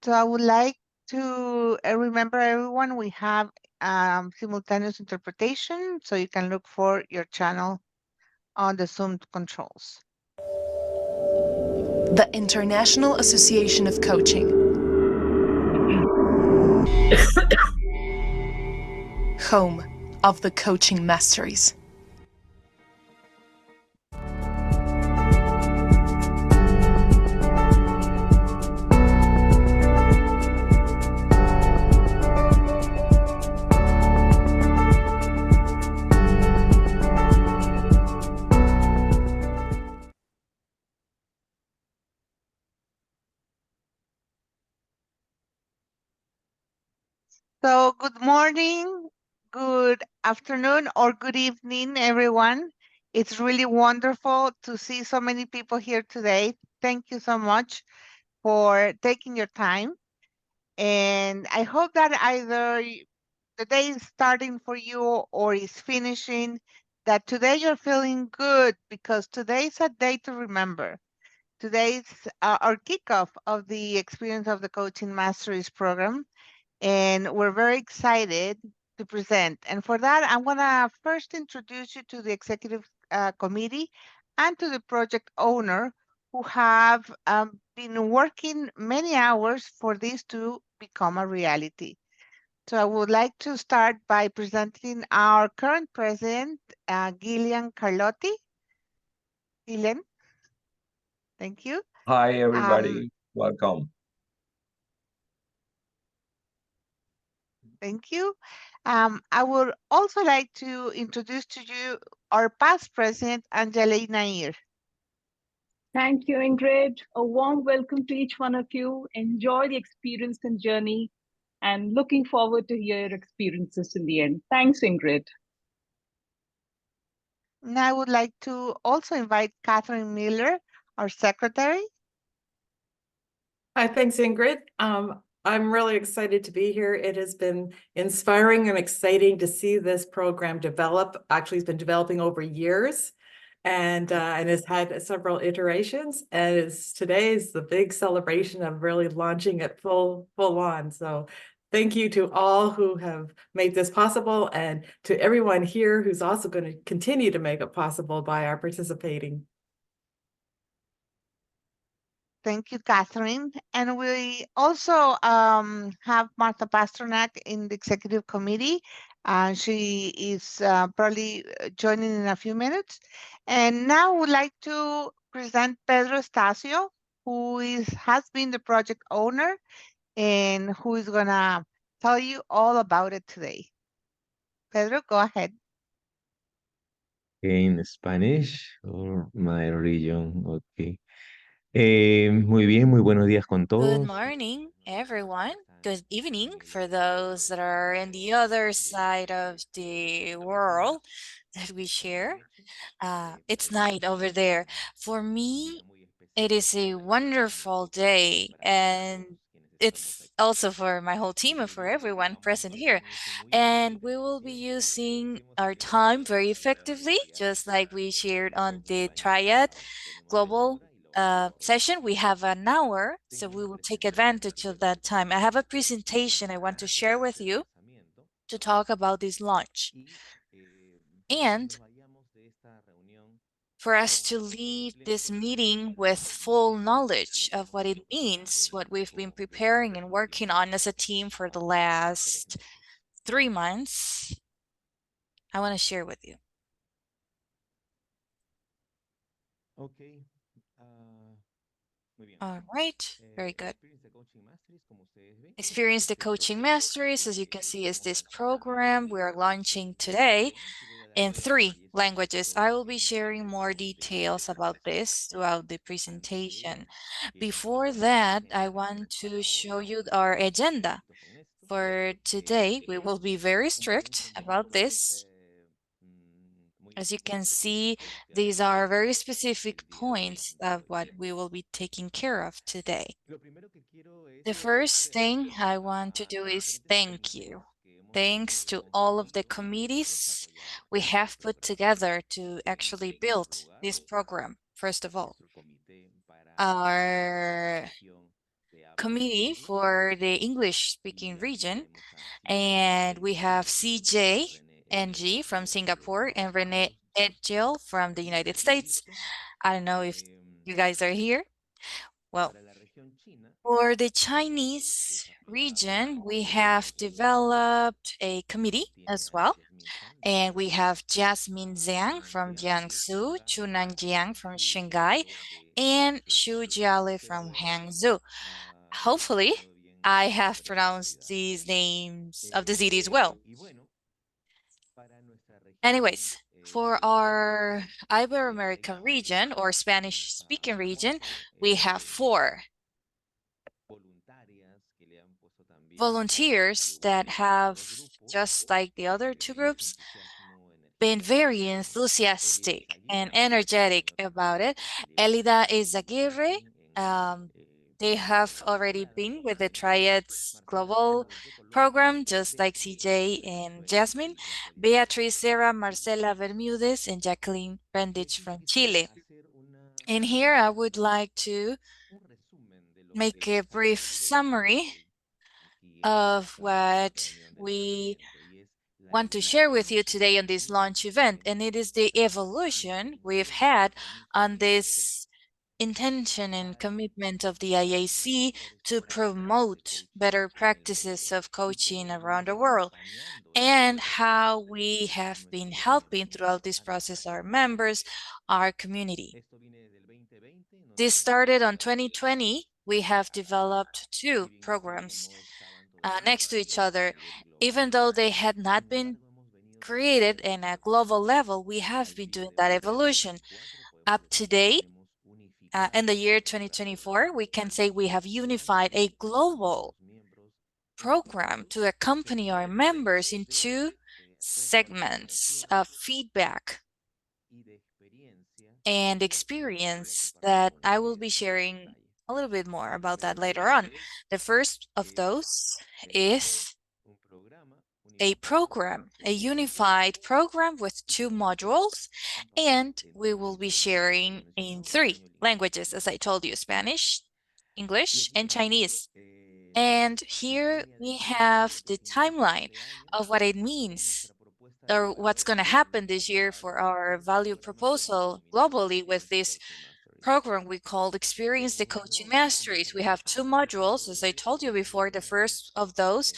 So I would like to remember everyone, we have simultaneous interpretation, so you can look for your channel on the Zoom controls. The International Association of Coaching. Home of the Coaching Masteries. So good morning, good afternoon, or good evening, everyone. It's really wonderful to see so many people here today. Thank you so much for taking your time. And I hope that either the day is starting for you or is finishing, that today you're feeling good because today is a day to remember. Today is our kickoff of the Experience of the Coaching Masteries program, and we're very excited to present. And for that, I'm going to first introduce you to the executive committee and to the project owner who have been working many hours for this to become a reality. So I would like to start by presenting our current president, Gillian Carlotti. Gillian, thank you. Hi, everybody. Welcome. Thank you. I would also like to introduce to you our past president, Anjali Nair. Thank you, Ingrid. A warm welcome to each one of you. Enjoy the experience and journey, and looking forward to hear your experiences in the end. Thanks, Ingrid. Now I would like to also invite Catherine Miller, our secretary. Hi, thanks, Ingrid. I'm really excited to be here. It has been inspiring and exciting to see this program develop. Actually, it's been developing over years and has had several iterations. And today is the big celebration of really launching it full on. So thank you to all who have made this possible and to everyone here who's also going to continue to make it possible by our participating. Thank you, Catherine. And we also have Martha Pasternak in the executive committee. She is probably joining in a few minutes. And now I would like to present Pedro Estacio, who has been the project owner and who is going to tell you all about it today. Pedro, go ahead. In Spanish or my region, okay. Muy bien, muy buenos días con todos. Good morning, everyone. Good evening for those that are in the other side of the world that we share. It's night over there. For me, it is a wonderful day, and it's also for my whole team and for everyone present here. And we will be using our time very effectively, just like we shared on the Triad Global session. We have an hour, so we will take advantage of that time. I have a presentation I want to share with you to talk about this launch. And for us to leave this meeting with full knowledge of what it means, what we've been preparing and working on as a team for the last 3 months, I want to share with you. Okay. All right, very good. Experience the Coaching Masteries, as you can see, is this program we are launching today in 3 languages. I will be sharing more details about this throughout the presentation. Before that, I want to show you our agenda. For today, we will be very strict about this. As you can see, these are very specific points of what we will be taking care of today. The first thing I want to do is thank you. Thanks to all of the committees we have put together to actually build this program, first of all. Our committee for the English speaking region. And we have CJ NG from Singapore and Rene Edgel from the United States. I don't know if you guys are here. Well, for the Chinese region, we have developed a committee as well. And we have Jasmine Zhang from Jiangsu, Chunan Jiang from Shanghai, and Xu Jiale from Hangzhou. Hopefully, I have pronounced these names of the cities well. Anyways, for our Ibero-American region or Spanish-speaking region, we have 4 volunteers that have, just like the other 2 groups, been very enthusiastic and energetic about it. Elida Izaguirre, they have already been with the Triads Global program, just like CJ and Jasmine, Beatriz Serra, Marcela Bermudez, and Jacqueline Rendich from Chile. And here I would like to make a brief summary of what we want to share with you today on this launch event, and it is the evolution we've had on this intention and commitment of the IAC to promote better practices of coaching around the world, and how we have been helping throughout this process our members, our community. This started on 2020. We have developed 2 programs next to each other. Even though they had not been created in a global level, we have been doing that evolution. Up to date, in the year 2024, we can say we have unified a global program to accompany our members in 2 segments of feedback and experience that I will be sharing a little bit more about that later on. The first of those is a program, a unified program with 2 modules, and we will be sharing in 3 languages, as I told you, Spanish, English, and Chinese. And here we have the timeline of what it means or what's going to happen this year for our value proposal globally with this program we called Experience the Coaching Masteries. We have 2 modules, as I told you before. The first of those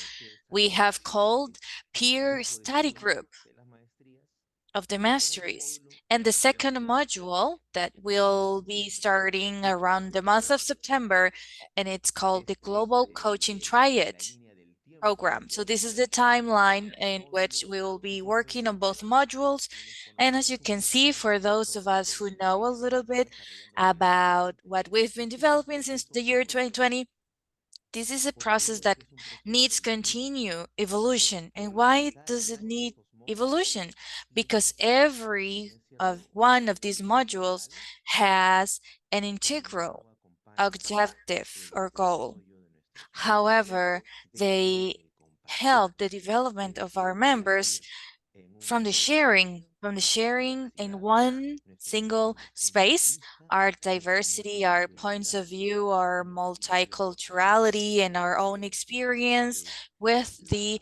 we have called Peer Study Group of the Masteries. And the second module that will be starting around the month of September, and it's called the Global Coaching Triad program. So this is the timeline in which we will be working on both modules. And as you can see, for those of us who know a little bit about what we've been developing since the year 2020, this is a process that needs continue evolution. And why does it need evolution? Because every one of these modules has an integral objective or goal. However, they help the development of our members from the sharing in one single space, our diversity, our points of view, our multiculturality, and our own experience with the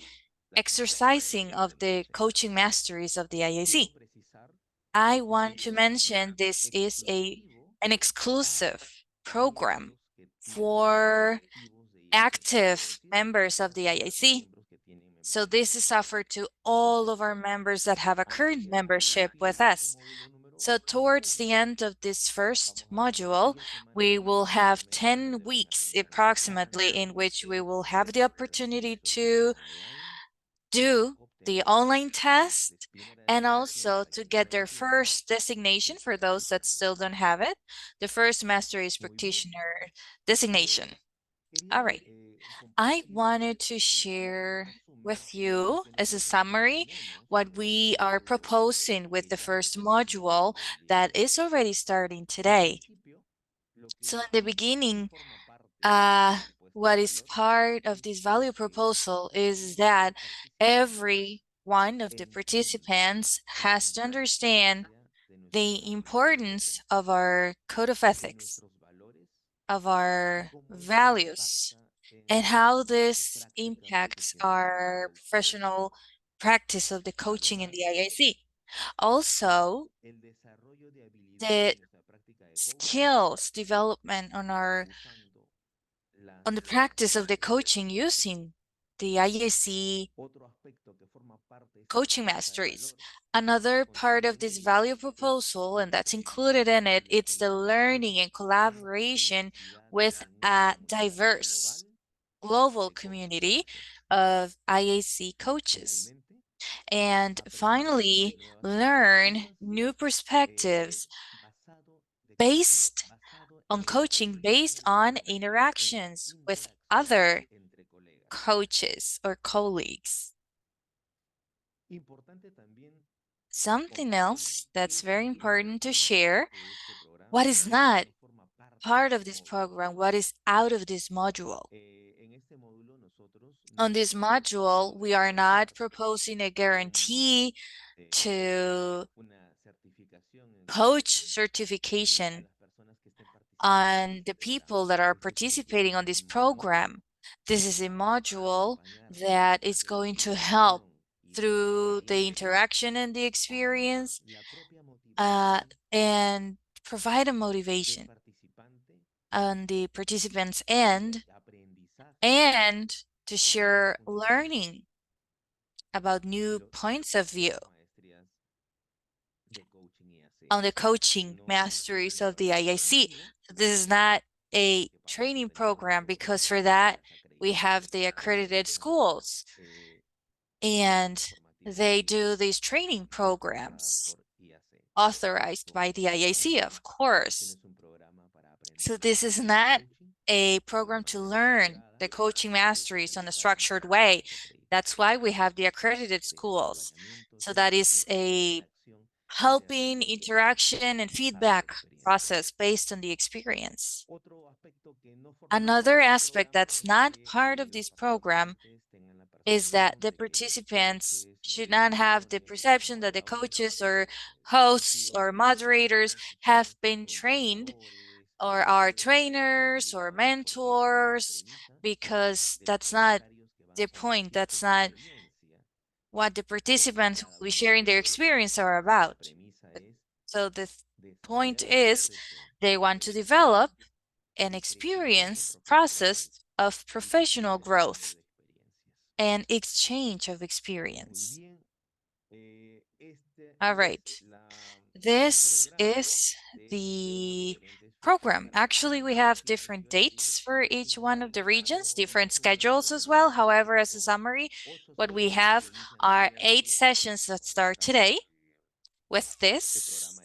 exercising of the coaching masteries of the IAC. I want to mention this is an exclusive program for active members of the IAC. So this is offered to all of our members that have a current membership with us. So towards the end of this first module, we will have 10 weeks approximately in which we will have the opportunity to do the online test and also to get their first designation for those that still don't have it, the first Masteries Practitioner designation. All right. I wanted to share with you as a summary what we are proposing with the first module that is already starting today. So in the beginning, what is part of this value proposal is that every one of the participants has to understand the importance of our code of ethics, of our values and how this impacts our professional practice of the coaching in the IAC. Also, the skills development on the practice of the coaching using the IAC Coaching Masteries. Another part of this value proposal, and that's included in it, it's the learning and collaboration with a diverse global community of IAC coaches. And finally, learn new perspectives based on coaching based on interactions with other coaches or colleagues. Something else that's very important to share, what is not part of this program, what is out of this module. On this module, we are not proposing a guarantee to coach certification on the people that are participating on this program. This is a module that is going to help through the interaction and the experience and provide a motivation on the participants' end and to share learning about new points of view on the coaching masteries of the IAC. This is not a training program because for that we have the accredited schools and they do these training programs authorized by the IAC, of course. So this is not a program to learn the coaching masteries on a structured way. That's why we have the accredited schools. So that is a helping interaction and feedback process based on the experience. Another aspect that's not part of this program is that the participants should not have the perception that the coaches or hosts or moderators have been trained or are trainers or mentors, because that's not the point. That's not what the participants who will be sharing their experience are about. So the point is they want to develop an experience process of professional growth and exchange of experience. All right. This is the program. Actually, we have different dates for each one of the regions, different schedules as well. However, as a summary, what we have are 8 sessions that start today with this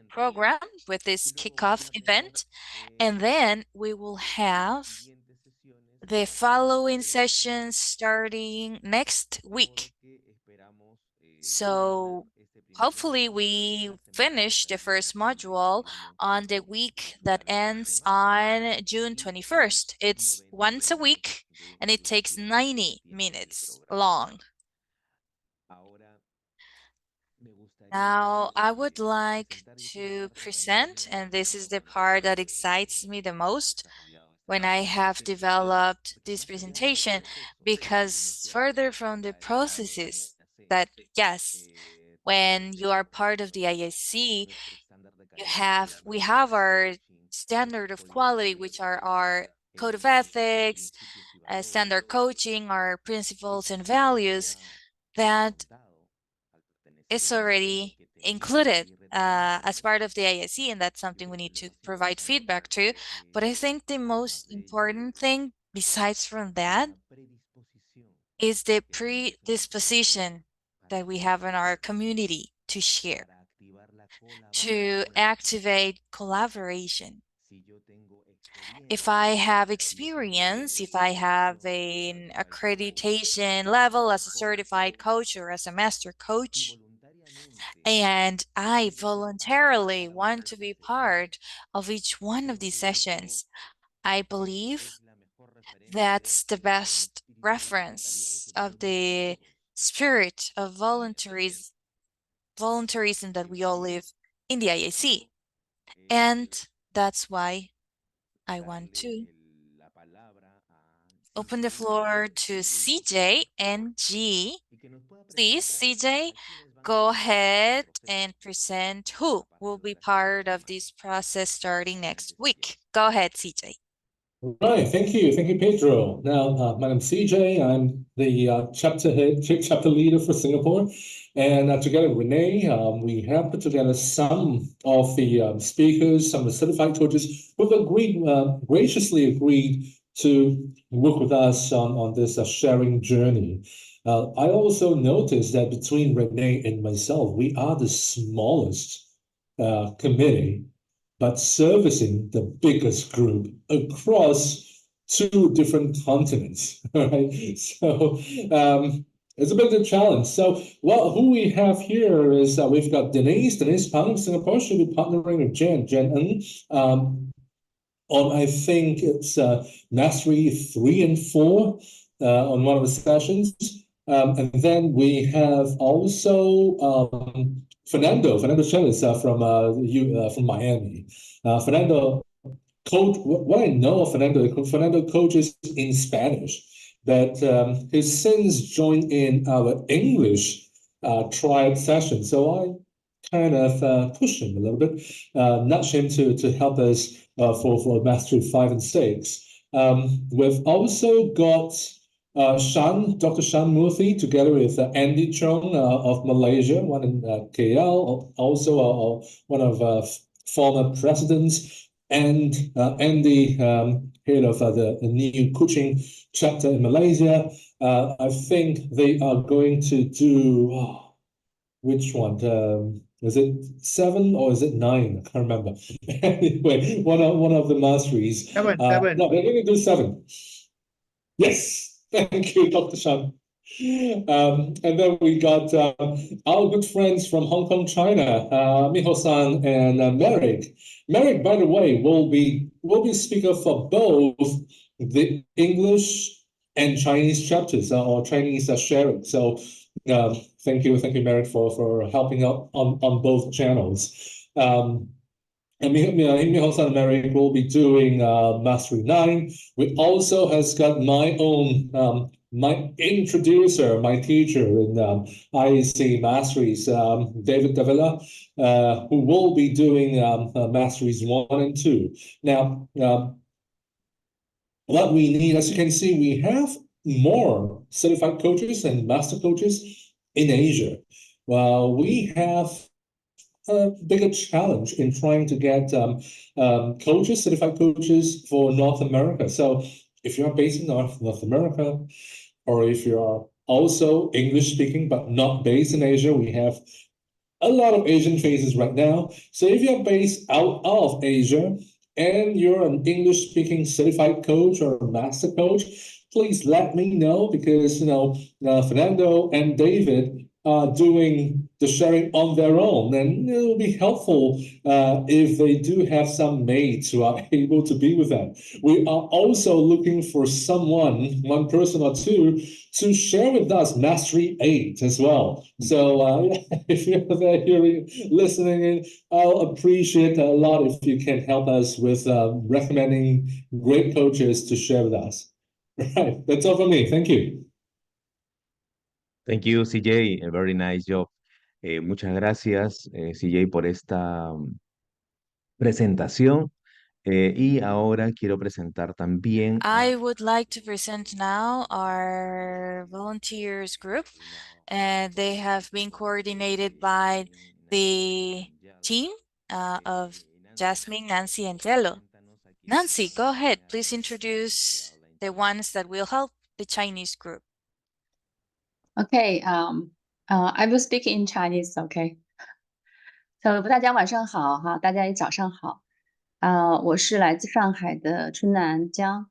program, with this kickoff event. And then we will have the following sessions starting next week. So hopefully we finish the first module on the week that ends on June 21st. It's once a week and it takes 90 minutes long. Now, I would like to present, and this is the part that excites me the most when I have developed this presentation, because further from the processes that, yes, when you are part of the IAC, we have our standard of quality, which are our code of ethics, standard coaching, our principles and values that is already included as part of the IAC, and that's something we need to provide feedback to. But I think the most important thing besides from that is the predisposition that we have in our community to share, to activate collaboration. If I have experience, if I have an accreditation level as a certified coach or as a master coach, and I voluntarily want to be part of each one of these sessions, I believe that's the best reference of the spirit of voluntarism that we all live in the IAC. And that's why I want to open the floor to CJ and G. Please, CJ, go ahead and present who will be part of this process starting next week. Go ahead, CJ. Right, thank you, Pedro. Now, my name's CJ. I'm the chapter head, chapter leader for Singapore, and together with Renee, we have put together some of the speakers, some of the certified coaches who've agreed, graciously agreed to work with us on this sharing journey. I also noticed that between Renee and myself, we are the smallest committee, but servicing the biggest group across 2 different continents. Right? So it's a bit of a challenge. So who we have here is we've got Denise Pang of Singapore. She'll be partnering with Jen Ng. On I think it's Mastery 3 and 4 on one of the sessions. And then we have also Fernando Chen is from Miami. Fernando what I know of Fernando coaches in Spanish, but he's since joined in our English triad session. So I kind of push him a little bit, nudge him to help us for Mastery 5 and 6. We've also got Dr. Shan Murthy, together with Andy Chong of Malaysia, one in KL, also one of former presidents, and Andy, head of the new coaching chapter in Malaysia. I think they are going to do, which one? Is it 7 or is it 9? I can't remember. Anyway, one of the masteries. Seven. No, they're going to do 7. Yes. Thank you, Dr. Shan. And then we got our good friends from Hong Kong, China, Miho-san and Merrick. Merrick, by the way, will be speaker for both the English and Chinese chapters or Chinese sharing. So thank you, Merrick, for helping out on both channels. And Miho-san and Merrick will be doing Mastery 9. We also has got my own, my introducer, my teacher in IAC Masteries, David Davila, who will be doing Masteries 1 and 2. Now, what we need, as you can see, we have more certified coaches and master coaches in Asia. Well, we have a bigger challenge in trying to get coaches, certified coaches for North America. So if you're based in North America, or if you are also English speaking but not based in Asia, we have a lot of Asian faces right now. So if you're based out of Asia and you're an English speaking certified coach or master coach, please let me know, because Fernando and David are doing the sharing on their own, and it will be helpful if they do have some mates who are able to be with them. We are also looking for someone, one person or two, to share with us Mastery 8 as well. So if you're there hearing, listening in, I'll appreciate a lot if you can help us with recommending great coaches to share with us. Right, that's all for me. Thank you. Thank you, CJ. A very nice job. Muchas gracias, CJ, por esta presentación. Y ahora quiero presentar también I would like to present now our volunteers group, and they have been coordinated by the team of Jasmine, Nancy, and Tello. Nancy, go ahead. Please introduce the ones that will help the Chinese group. Okay, I will speak in Chinese, okay? So 大家晚上好哈，大家也早上好。我是来自上海的春南江，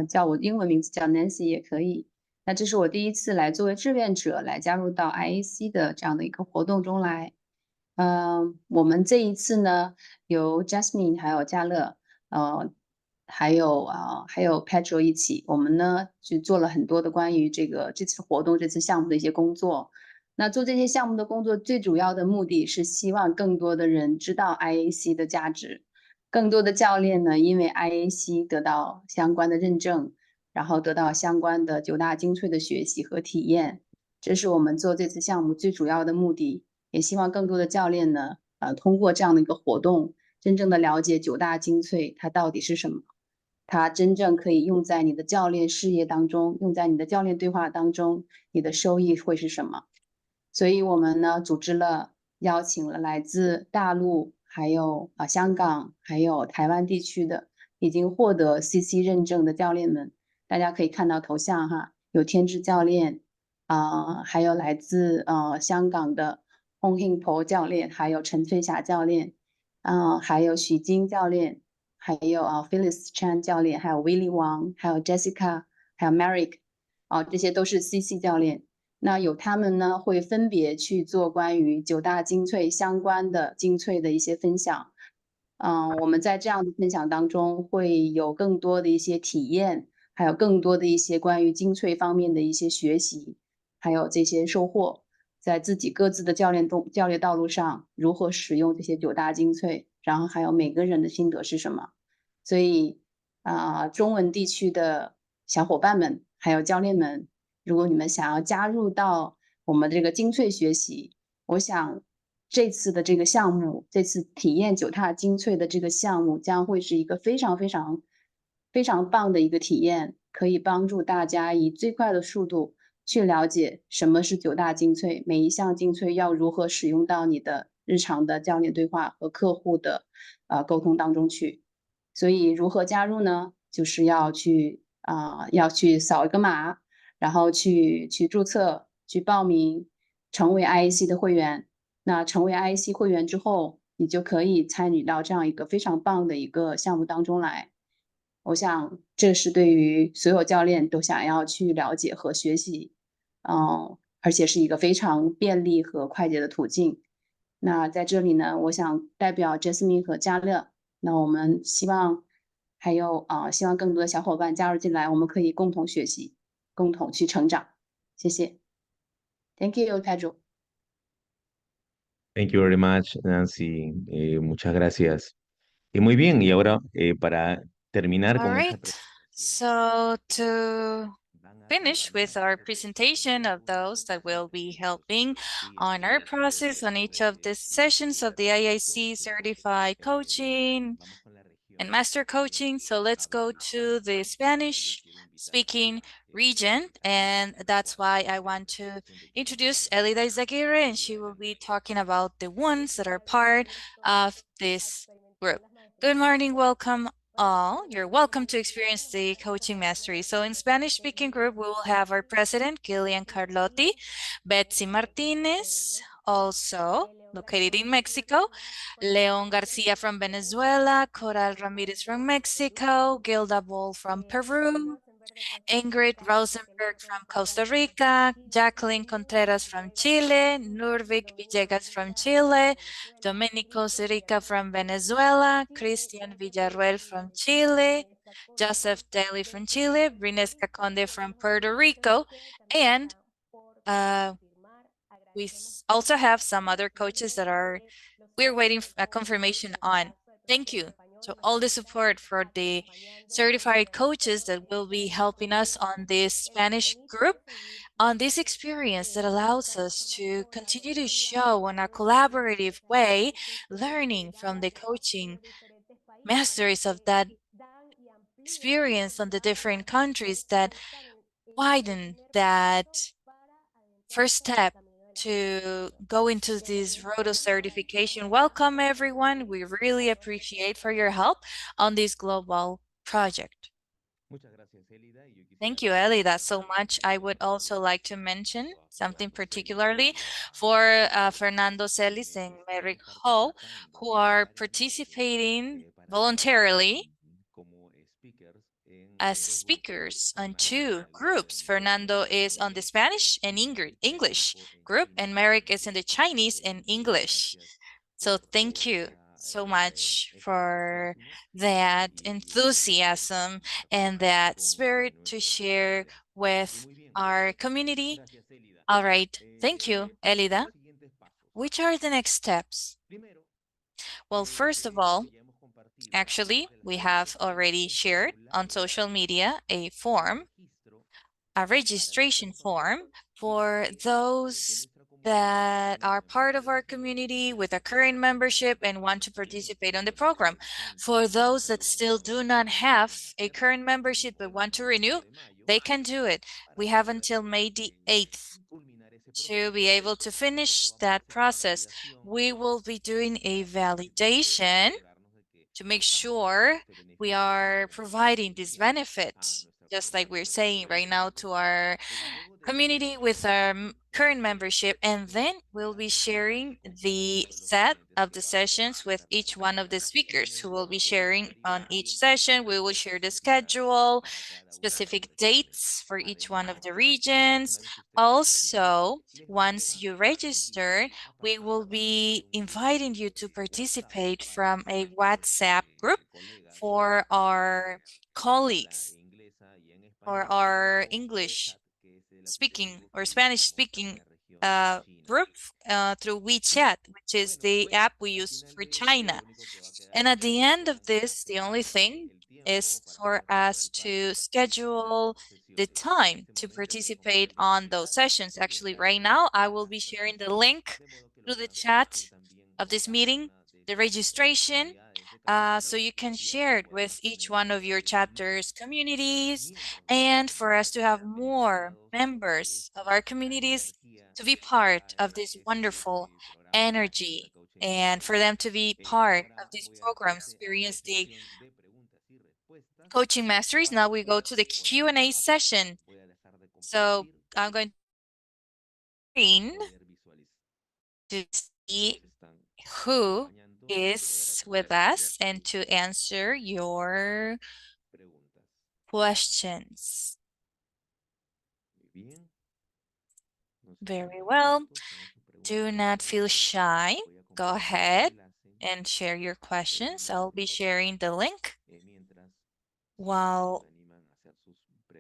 叫我英文名字叫 Nancy 也可以。那这是我第一次来作为志愿者来加入到 IAC 的这样的一个活动中来。我们这一次呢，由 Jasmine 还有嘉乐，还有 Pedro 一起，我们呢就做了很多的关于这次活动、这次项目的一些工作。那做这些项目的工作，最主要的目的是希望更多的人知道 IAC 的价值，更多的教练呢，因为 IAC 得到相关的认证，然后得到相关的9大精粹的学习和体验，这是我们做这次项目最主要的目的。也希望更多的教练呢，通过这样的一个活动，真正的了解9大精粹它到底是什么，它真正可以用在你的教练事业当中，用在你的教练对话当中，你的收益会是什么？所以我们呢，邀请了来自大陆，还有香港，还有台湾地区的已经获得 CC 认证的教练们，大家可以看到头像哈，有天之教练，还有来自香港的洪庆婆教练，还有陈翠霞教练，还有许金教练，还有Phyllis Chan 教练，还有 Willie Wang，还有 Jessica，还有 Merrick，这些都是 CC 教练。那有他们呢，会分别去做关于9大精粹相关的精粹的一些分享。我们在这样的分享当中，会有更多的一些体验，还有更多的一些关于精粹方面的一些学习，还有这些收获，在自己各自的教练道路上如何使用这些9大精粹，然后还有每个人的心得是什么。所以中文地区的小伙伴们，还有教练们，如果你们想要加入到我们这个精粹学习，我想这次的这个项目，这次体验9大精粹的这个项目，将会是一个非常非常非常棒的一个体验，可以帮助大家以最快的速度去了解什么是9大精粹，每一项精粹要如何使用到你的日常的教练对话和客户的沟通当中去。所以如何加入呢？就是要去扫一个码，然后去注册、去报名，成为 IAC 的会员。那成为 IAC 会员之后，你就可以参与到这样一个非常棒的一个项目当中来。我想这是对于所有教练都想要去了解和学习，而且是一个非常便利和快捷的途径。那在这里呢，我想代表 Jasmine 和嘉乐，那我们希望希望更多的小伙伴加入进来，我们可以共同学习，共同去成长。谢谢。Thank you, Pedro. Thank you very much, Nancy. Muchas gracias. Y muy bien, y ahora para terminar All con esta right. So to finish with our presentation of those that will be helping on our process on each of the sessions of the IAC certified coaching and master coaching. So let's go to the Spanish speaking region. And that's why I want to introduce Elida Izaguirre, and she will be talking about the ones that are part of this group. Good morning, welcome all. You're welcome to experience the Coaching Mastery. So in Spanish-speaking group, we will have our president, Gillian Carlotti, Betsy Martinez, also located in Mexico, Leon Garcia from Venezuela, Coral Ramirez from Mexico, Gilda Ball from Peru, Ingrid Rosenberg from Costa Rica, Jacqueline Contreras from Chile, Nurvik Villegas from Chile, Domenico Sirica from Venezuela, Christian Villarruel from Chile, Joseph Daly from Chile, Brinesca Conde from Puerto Rico, and we also have some other coaches that we're waiting for a confirmation on. Thank you to all the support for the certified coaches that will be helping us on this Spanish group, on this experience that allows us to continue to show in a collaborative way, learning from the coaching masteries of that experience on the different countries that widen that first step to go into this road of certification. Welcome, everyone. We really appreciate for your help on this global project. Thank you, Elida, so much. I would also like to mention something particularly for Fernando Celis and Merrick Ho, who are participating voluntarily as speakers on 2 groups. Fernando is on the Spanish and English group, and Merrick is in the Chinese and English. So thank you so much for that enthusiasm and that spirit to share with our community. All right, thank you, Elida. Which are the next steps? Well, first of all, Actually, we have already shared on social media a form, a registration form for those that are part of our community with a current membership and want to participate on the program. For those that still do not have a current membership but want to renew, they can do it. We have until May the 8th to be able to finish that process. We will be doing a validation to make sure we are providing this benefit, just like we're saying right now to our community with our current membership. And then we'll be sharing the set of the sessions with each one of the speakers who will be sharing on each session. We will share the schedule, specific dates for each one of the regions. Also, once you register, we will be inviting you to participate from a WhatsApp group for our colleagues, for our English speaking or Spanish speaking group through WeChat, which is the app we use for China. And at the end of this, the only thing is for us to schedule the time to participate on those sessions. Actually, right now, I will be sharing the link through the chat of this meeting, the registration, so you can share it with each one of your chapters communities, and for us to have more members of our communities to be part of this wonderful energy, and for them to be part of this program, experience the coaching masteries. Now we go to the Q&A session. So I'm going to see who is with us and to answer your questions. Very well. Do not feel shy. Go ahead and share your questions. I'll be sharing the link while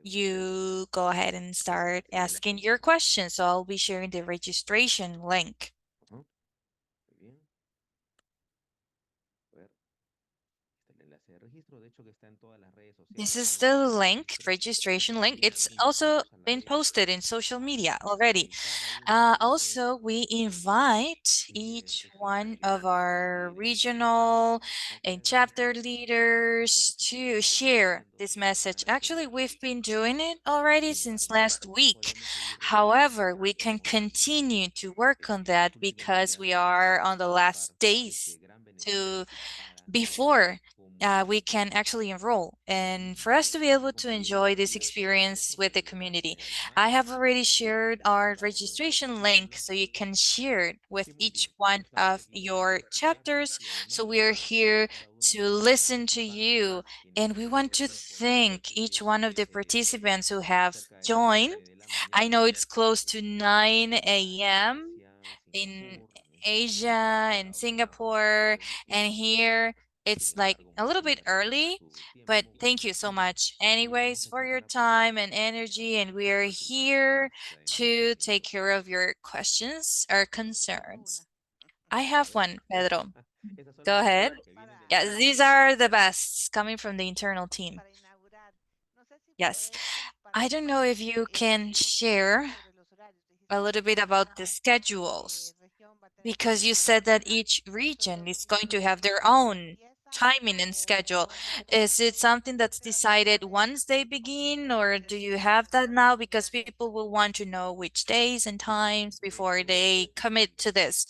you go ahead and start asking your questions. So I'll be sharing the registration link. This is the link, registration link. It's also been posted in social media already. Also, we invite each one of our regional and chapter leaders to share this message. Actually, we've been doing it already since last week. However, we can continue to work on that because we are on the last days to before we can actually enroll and for us to be able to enjoy this experience with the community. I have already shared our registration link so you can share it with each one of your chapters. So we are here to listen to you, and we want to thank each one of the participants who have joined. I know it's close to 9 a.m. in Asia and Singapore, and here it's like a little bit early, but thank you so much anyways for your time and energy, and we are here to take care of your questions or concerns. I have one, Pedro. Go ahead. Yes, these are the best coming from the internal team. Yes. I don't know if you can share a little bit about the schedules, because you said that each region is going to have their own timing and schedule. Is it something that's decided once they begin, or do you have that now? Because people will want to know which days and times before they commit to this.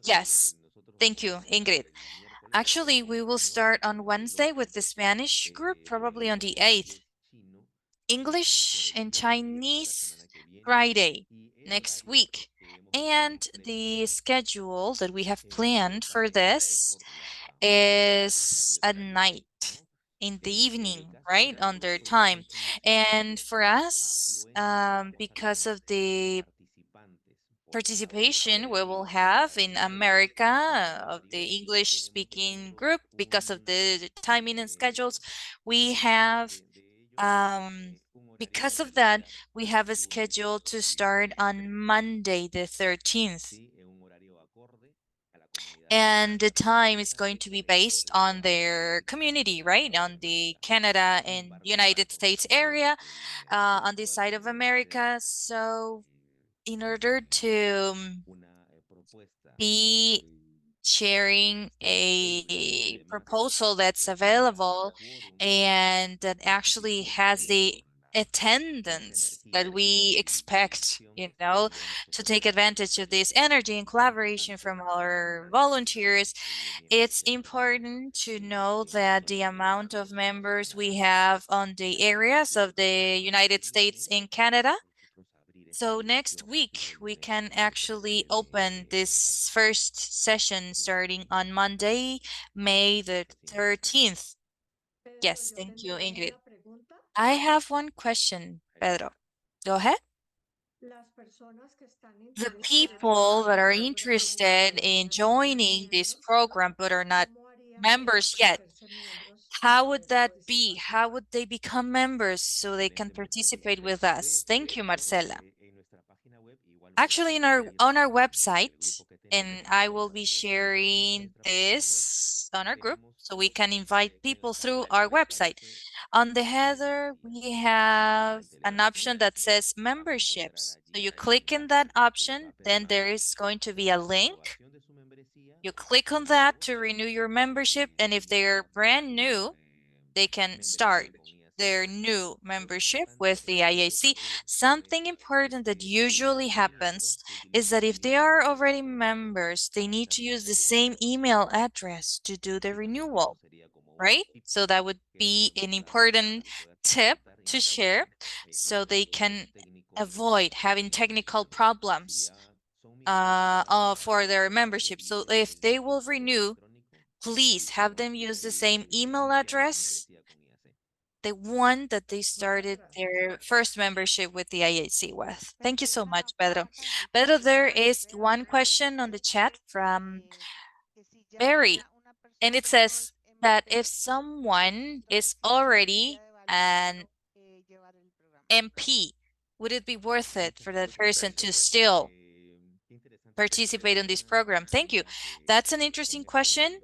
Yes. Thank you, Ingrid. Actually, we will start on Wednesday with the Spanish group, probably on the 8th. English and Chinese Friday next week. And the schedule that we have planned for this is at night, in the evening, right? On their time. And for us, because of the participation we will have in America of the English speaking group, because of the timing and schedules, we have because of that, we have a schedule to start on Monday the 13th. And the time is going to be based on their community, right? On the Canada and United States area, on this side of America. So in order to be sharing a proposal that's available and that actually has the attendance that we expect, to take advantage of this energy and collaboration from our volunteers, it's important to know that the amount of members we have on the areas of the United States and Canada. So next week, we can actually open this first session starting on Monday, May the 13th. Yes, thank you, Ingrid. I have one question, Pedro. Go ahead. The people that are interested in joining this program but are not members yet, how would that be? How would they become members so they can participate with us? Thank you, Marcela. Actually, on our website, and I will be sharing this on our group so we can invite people through our website. On the header, we have an option that says memberships. So you click in that option, then there is going to be a link. You click on that to renew your membership, and if they're brand new, they can start their new membership with the IAC. Something important that usually happens is that if they are already members, they need to use the same email address to do the renewal, right? So that would be an important tip to share so they can avoid having technical problems for their membership. So if they will renew, please have them use the same email address, the one that they started their first membership with the IAC with. Thank you so much, Pedro. Pedro, there is one question on the chat from Barry, and it says that if someone is already an MP, would it be worth it for that person to still participate in this program? Thank you. That's an interesting question.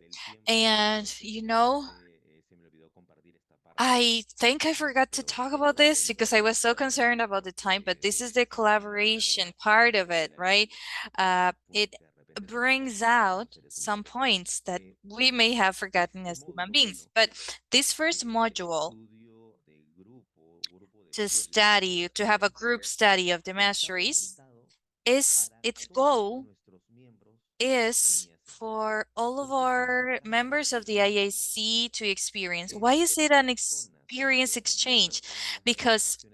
And I think I forgot to talk about this because I was so concerned about the time, but this is the collaboration part of it, right? It brings out some points that we may have forgotten as human beings. But this first module to study, to have a group study of the masteries, is its goal is for all of our members of the IAC to experience. Why is it an experience exchange? Because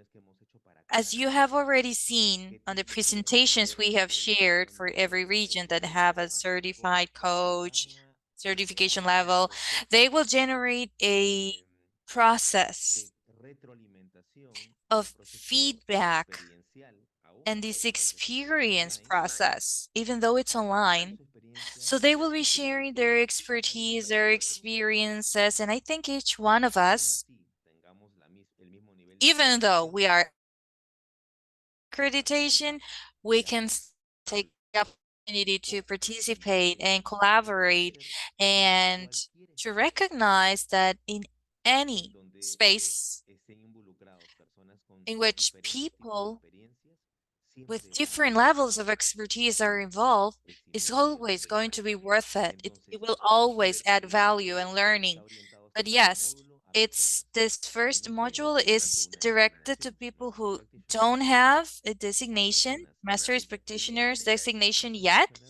as you have already seen on the presentations we have shared for every region that have a certified coach certification level, they will generate a process of feedback, and this experience process, even though it's online. So they will be sharing their expertise, their experiences, and I think each one of us, even though we are accreditation, we can take the opportunity to participate and collaborate and to recognize that in any space in which people with different levels of expertise are involved, it's always going to be worth it. It will always add value and learning. But yes, it's this first module is directed to people who don't have a designation, master's practitioners designation yet.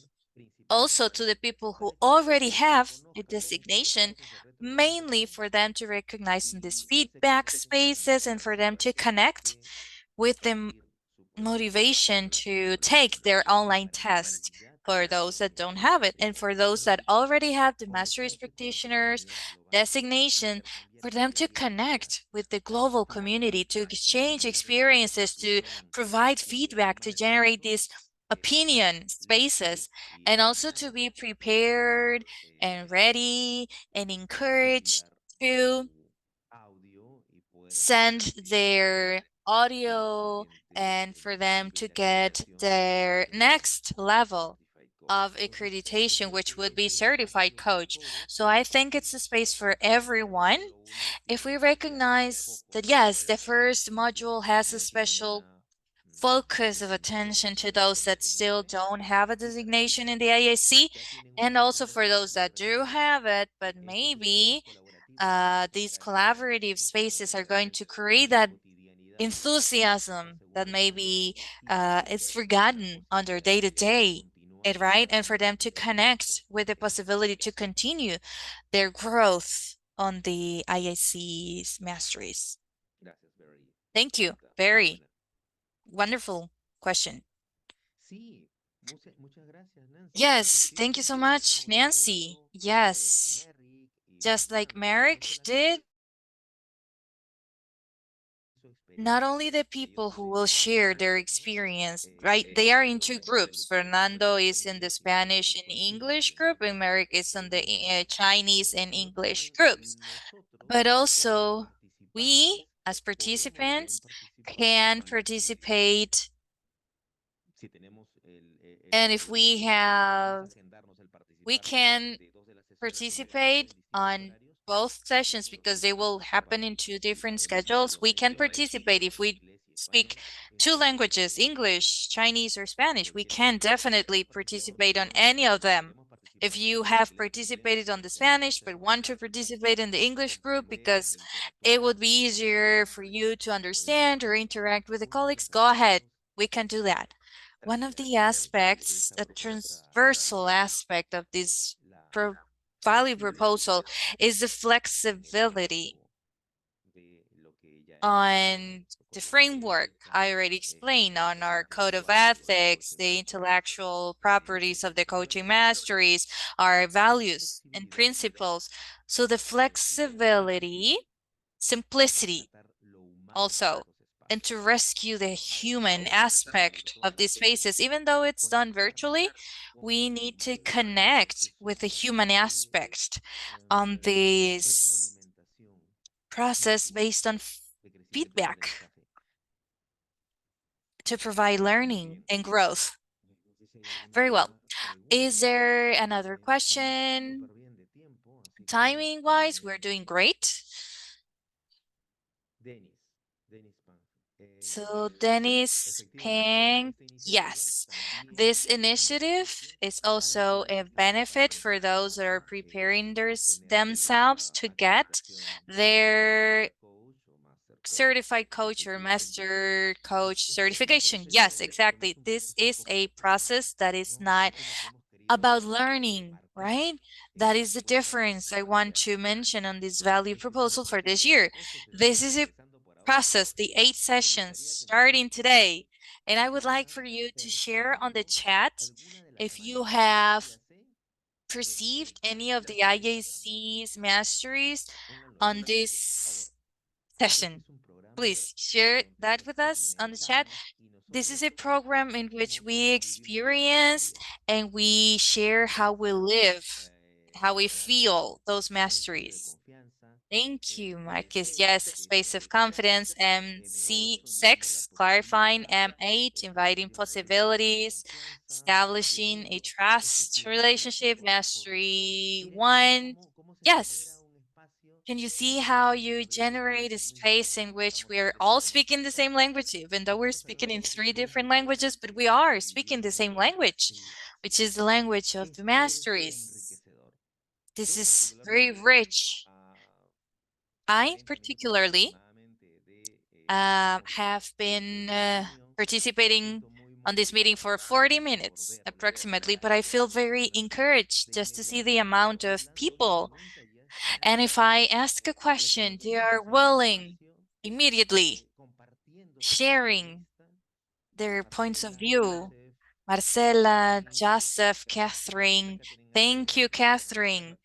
Also to the people who already have a designation, mainly for them to recognize in these feedback spaces and for them to connect with the motivation to take their online test for those that don't have it. And for those that already have the master's practitioners designation, for them to connect with the global community, to exchange experiences, to provide feedback, to generate these opinion spaces, and also to be prepared and ready and encouraged to send their audio and for them to get their next level of accreditation, which would be certified coach. So I think it's a space for everyone. If we recognize that, yes, the first module has a special focus of attention to those that still don't have a designation in the IAC, and also for those that do have it, but maybe these collaborative spaces are going to create that enthusiasm that maybe it's forgotten on their day-to-day, right? And for them to connect with the possibility to continue their growth on the IAC's masteries. Thank you. Very wonderful question. Yes, thank you so much, Nancy. Yes, just like Merrick did, not only the people who will share their experience, right? They are in two groups. Fernando is in the Spanish and English group, and Merrick is in the Chinese and English groups. But also, we as participants can participate. And if we can participate on both sessions because they will happen in two different schedules. We can participate if we speak two languages, English, Chinese, or Spanish. We can definitely participate on any of them. If you have participated on the Spanish but want to participate in the English group because it would be easier for you to understand or interact with the colleagues, go ahead. We can do that. One of the aspects, a transversal aspect of this value proposal is the flexibility on the framework I already explained on our code of ethics, the intellectual properties of the coaching masteries, our values and principles. So the flexibility, simplicity also, and to rescue the human aspect of these spaces, even though it's done virtually, we need to connect with the human aspect on this process based on feedback to provide learning and growth. Very well. Is there another question? Timing wise, we're doing great. So Dennis Pang, yes, this initiative is also a benefit for those that are preparing themselves to get their certified coach or master coach certification. Yes, exactly. This is a process that is not about learning, right? That is the difference I want to mention on this value proposal for this year. This is a process, the 8 sessions starting today. And I would like for you to share on the chat if you have perceived any of the IAC's masteries on this session. Please share that with us on the chat. This is a program in which we experience and we share how we live, how we feel those masteries. Thank you, Marcus. Yes, space of confidence. MC6, clarifying. M8, inviting possibilities, establishing a trust relationship. Mastery 1. Yes. Can you see how you generate a space in which we are all speaking the same language, even though we're speaking in 3 different languages, but we are speaking the same language, which is the language of the masteries. This is very rich. I particularly have been participating on this meeting for 40 minutes approximately, but I feel very encouraged just to see the amount of people. And if I ask a question, they are willing immediately sharing their points of view. Marcela, Joseph, Catherine, thank you, Catherine.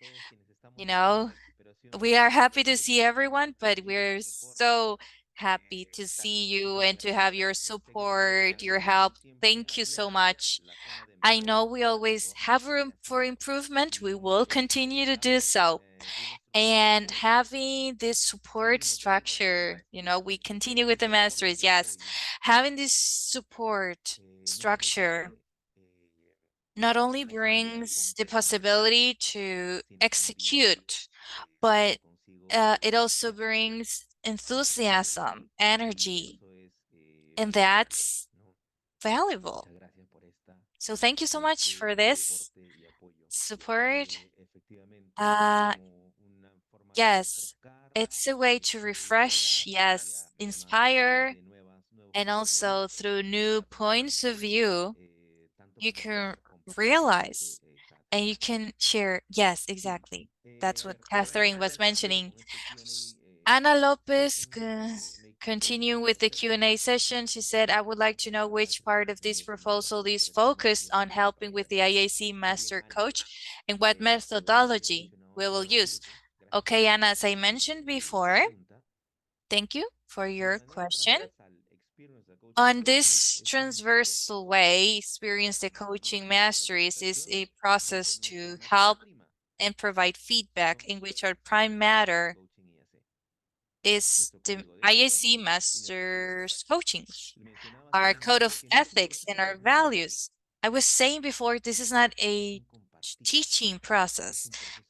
You know, we are happy to see everyone, but we're so happy to see you and to have your support, your help. Thank you so much. I know we always have room for improvement. We will continue to do so. And having this support structure, we continue with the masteries. Yes, having this support structure not only brings the possibility to execute, but it also brings enthusiasm, energy, and that's valuable. So thank you so much for this support. Yes, it's a way to refresh, yes, inspire, and also through new points of view, you can realize and you can share. Yes, exactly. That's what Catherine was mentioning. Ana Lopez, continuing with the Q&A session, she said, I would like to know which part of this proposal is focused on helping with the IAC Master Coach and what methodology we will use. Okay, Anna, as I mentioned before, thank you for your question. On this transversal way, Experience the Coaching Masteries is a process to help and provide feedback in which our prime matter is the IAC Masters Coaching, our code of ethics and our values. I was saying before, this is not a teaching process.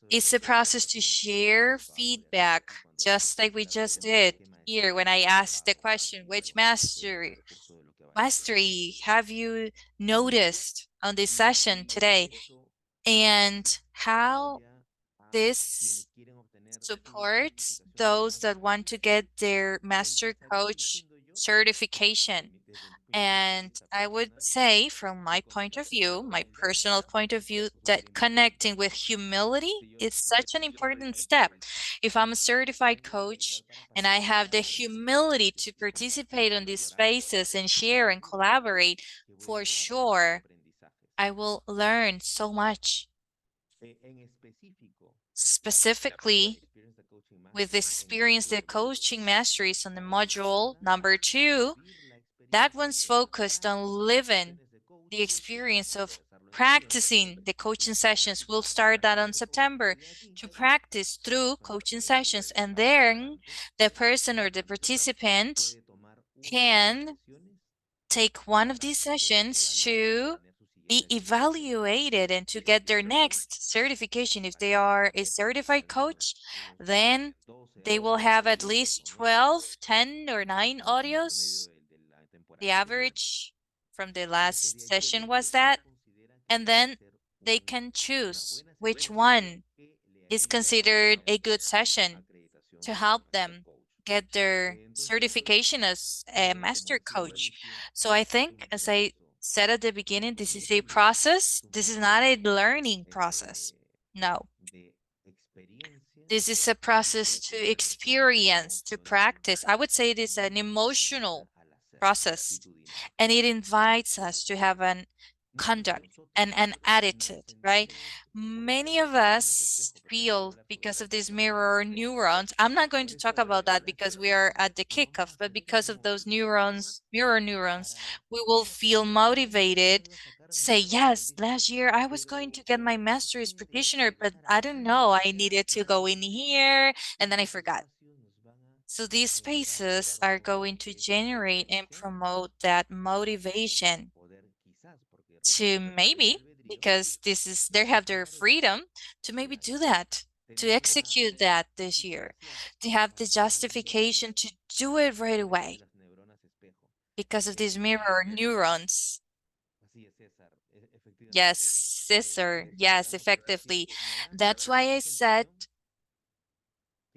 It's a process to share feedback, just like we just did here when I asked the question, which mastery have you noticed on this session today? And how this supports those that want to get their master coach certification. And I would say, from my point of view, my personal point of view, that connecting with humility is such an important step. If I'm a certified coach and I have the humility to participate on these spaces and share and collaborate, for sure, I will learn so much. Specifically, with Experience the Coaching Masteries on the module number 2, that one's focused on living the experience of practicing the coaching sessions. We'll start that on September to practice through coaching sessions, and then the person or the participant can take one of these sessions to be evaluated and to get their next certification. If they are a certified coach, then they will have at least 12, 10, or 9 audios. The average from the last session was that. And then they can choose which one is considered a good session to help them get their certification as a master coach. So I think, as I said at the beginning, this is a process. This is not a learning process. No. This is a process to experience, to practice. I would say it is an emotional process, and it invites us to have an conduct and an attitude, right? Many of us feel because of these mirror neurons. I'm not going to talk about that because we are at the kickoff, but because of those neurons, mirror neurons, we will feel motivated. Say, yes, last year I was going to get my master's practitioner, but I don't know, I needed to go in here and then I forgot. So these spaces are going to generate and promote that motivation to maybe, because this is, they have their freedom to maybe do that, to execute that this year, to have the justification to do it right away because of these mirror neurons. Yes, Cesar. Yes, effectively. That's why I said,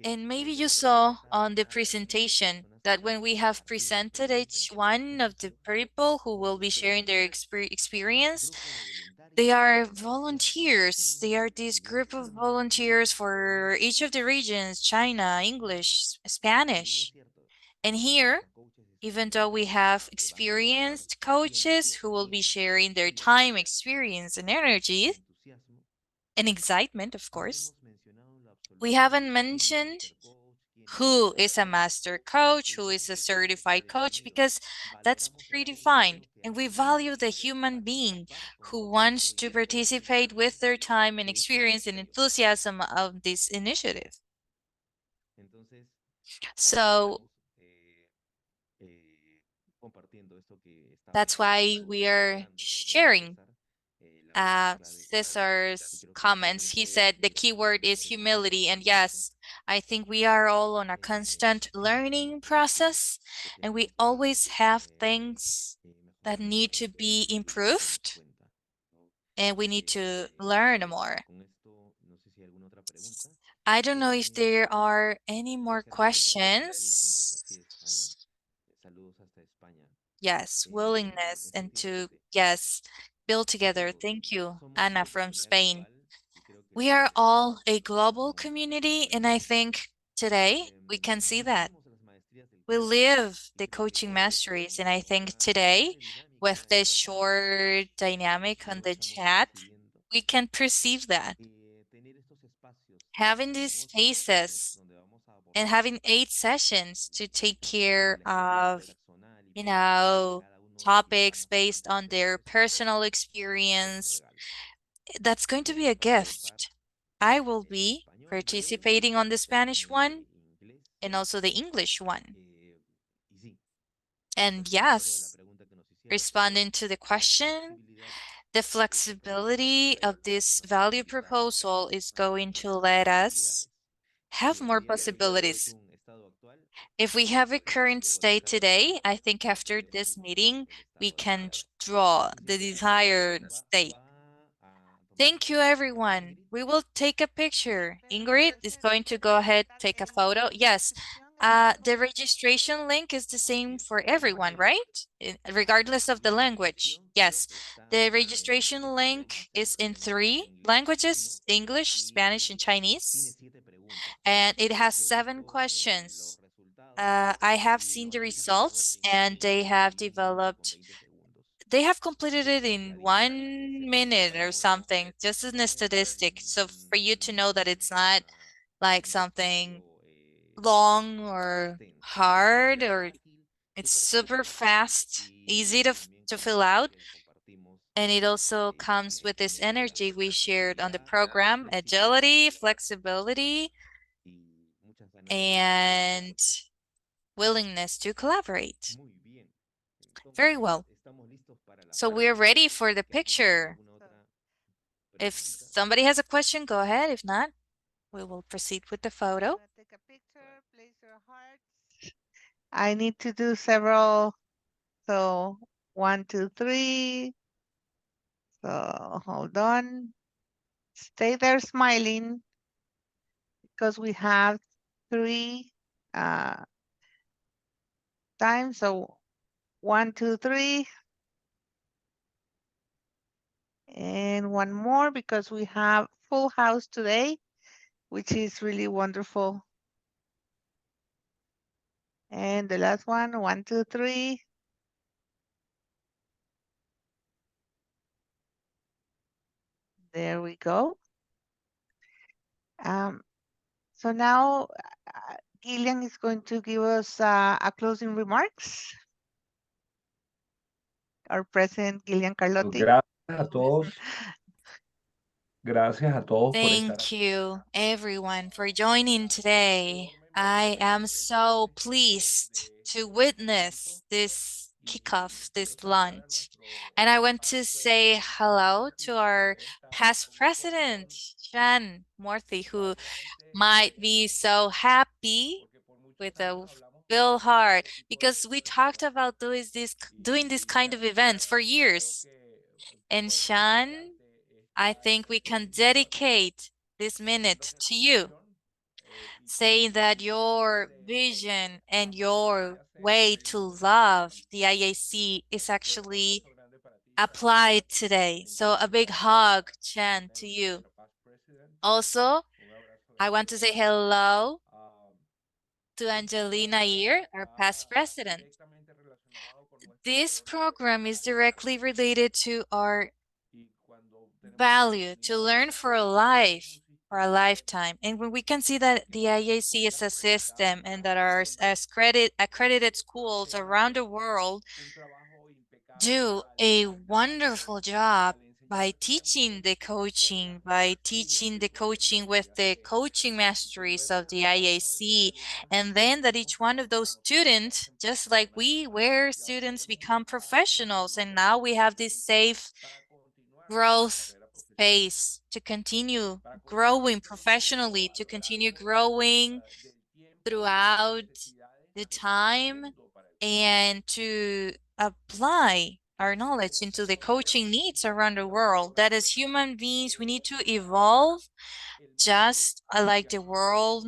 and maybe you saw on the presentation that when we have presented each one of the people who will be sharing their experience, they are volunteers. They are this group of volunteers for each of the regions, China, English, Spanish. And here, even though we have experienced coaches who will be sharing their time, experience, and energy, and excitement, of course, we haven't mentioned who is a master coach, who is a certified coach, because that's predefined. And we value the human being who wants to participate with their time and experience and enthusiasm of this initiative. So that's why we are sharing Cesar's comments. He said the keyword is humility. And yes, I think we are all on a constant learning process, and we always have things that need to be improved, and we need to learn more. I don't know if there are any more questions. Yes, willingness and to, yes, build together. Thank you, Ana from Spain. We are all a global community, and I think today we can see that. We live the coaching masteries, and I think today, with this short dynamic on the chat, we can perceive that. Having these spaces and having 8 sessions to take care of, topics based on their personal experience, that's going to be a gift. I will be participating on the Spanish one and also the English one. And yes, responding to the question, the flexibility of this value proposal is going to let us have more possibilities. If we have a current state today, I think after this meeting, we can draw the desired state. Thank you, everyone. We will take a picture. Ingrid is going to go ahead, take a photo. Yes, the registration link is the same for everyone, right? Regardless of the language. Yes, the registration link is in 3 languages, English, Spanish, and Chinese. And it has 7 questions. I have seen the results, and they have completed it in 1 minute or something, just as a statistic. So for you to know that it's not like something long or hard, or it's super fast, easy to fill out. And it also comes with this energy we shared on the program, agility, flexibility, and willingness to collaborate. Very well. So we're ready for the picture. If somebody has a question, go ahead. If not, we will proceed with the photo. Take a picture, place your hearts. I need to do several. So 1, 2, 3. So hold on. Stay there smiling because we have 3 times. So 1, 2, 3. And one more because we have full house today, which is really wonderful. And the last one, 1, 2, 3. There we go. So now Gillian is going to give us a closing remarks. Our president, Gillian Carlotti. Gracias a todos. Gracias a todos por estar Thank you, everyone, for joining today. I am so pleased to witness this kickoff, this launch. And I want to say hello to our past president, Shan Morthy, who might be so happy with a Bill Hart, because we talked about doing this kind of events for years. And Shan, I think we can dedicate this minute to you, saying that your vision and your way to love the IAC is actually applied today. So a big hug, Chan, to you. Also, I want to say hello to Angelina Year, our past president. This program is directly related to our value to learn for a life, for a lifetime. And when we can see that the IAC is a system and that our accredited schools around the world do a wonderful job by teaching the coaching, with the coaching masteries of the IAC, and then that each one of those students, just like we were students, become professionals, and now we have this safe growth space to continue growing professionally, to continue growing throughout the time, and to apply our knowledge into the coaching needs around the world. That as human beings, we need to evolve just like the world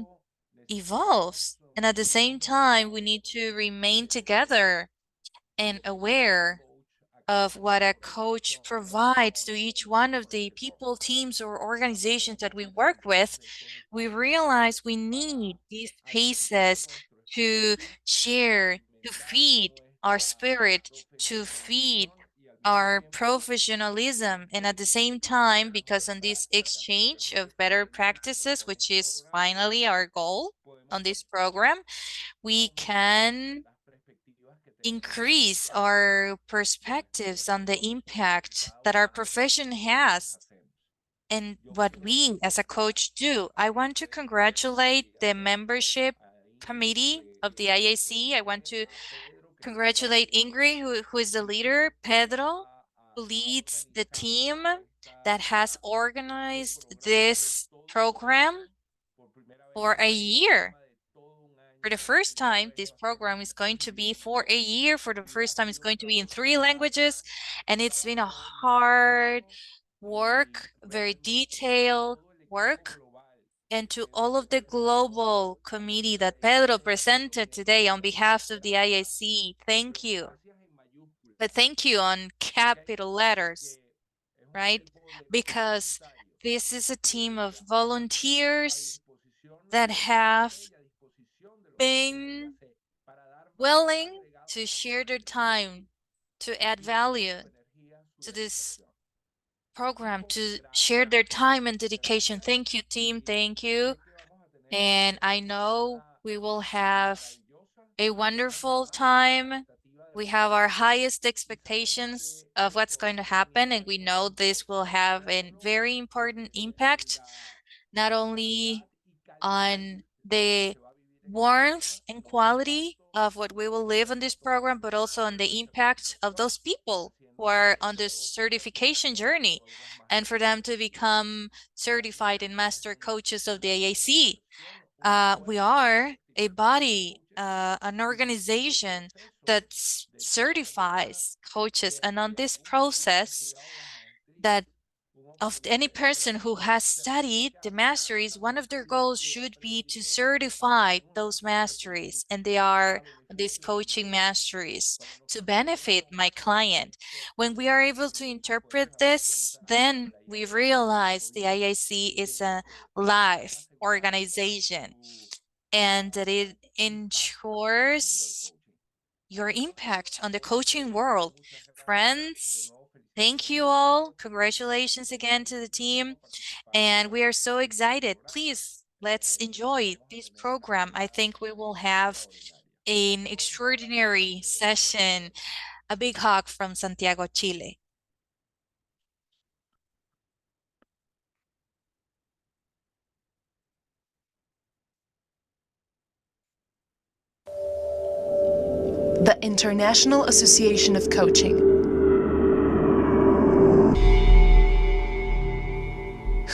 evolves. And at the same time, we need to remain together and aware of what a coach provides to each one of the people, teams, or organizations that we work with. We realize we need these spaces to share, to feed our spirit, to feed our professionalism. And at the same time, because on this exchange of better practices, which is finally our goal on this program, we can increase our perspectives on the impact that our profession has and what we as a coach do. I want to congratulate the membership committee of the IAC. I want to congratulate Ingrid, who is the leader, Pedro, who leads the team that has organized this program for a year. For the first time, this program is going to be for a year. For the first time, it's going to be in 3 languages. And it's been a hard work, very detailed work. And to all of the global committee that Pedro presented today on behalf of the IAC, thank you. But thank you on capital letters, right? Because this is a team of volunteers that have been willing to share their time, to add value to this program, to share their time and dedication. Thank you, team. Thank you. And I know we will have a wonderful time. We have our highest expectations of what's going to happen, and we know this will have a very important impact, not only on the warmth and quality of what we will live on this program, but also on the impact of those people who are on this certification journey, and for them to become certified and master coaches of the IAC. We are a body, an organization that certifies coaches, and on this process that of any person who has studied the masteries, one of their goals should be to certify those masteries, and they are these coaching masteries to benefit my client. When we are able to interpret this, then we realize the IAC is a live organization and that it ensures your impact on the coaching world. Friends, thank you all. Congratulations again to the team. And we are so excited. Please, let's enjoy this program. I think we will have an extraordinary session. A big hug from Santiago, Chile. The International Association of Coaching.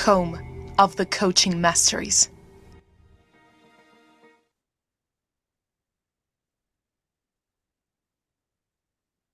Home of the Coaching Masteries.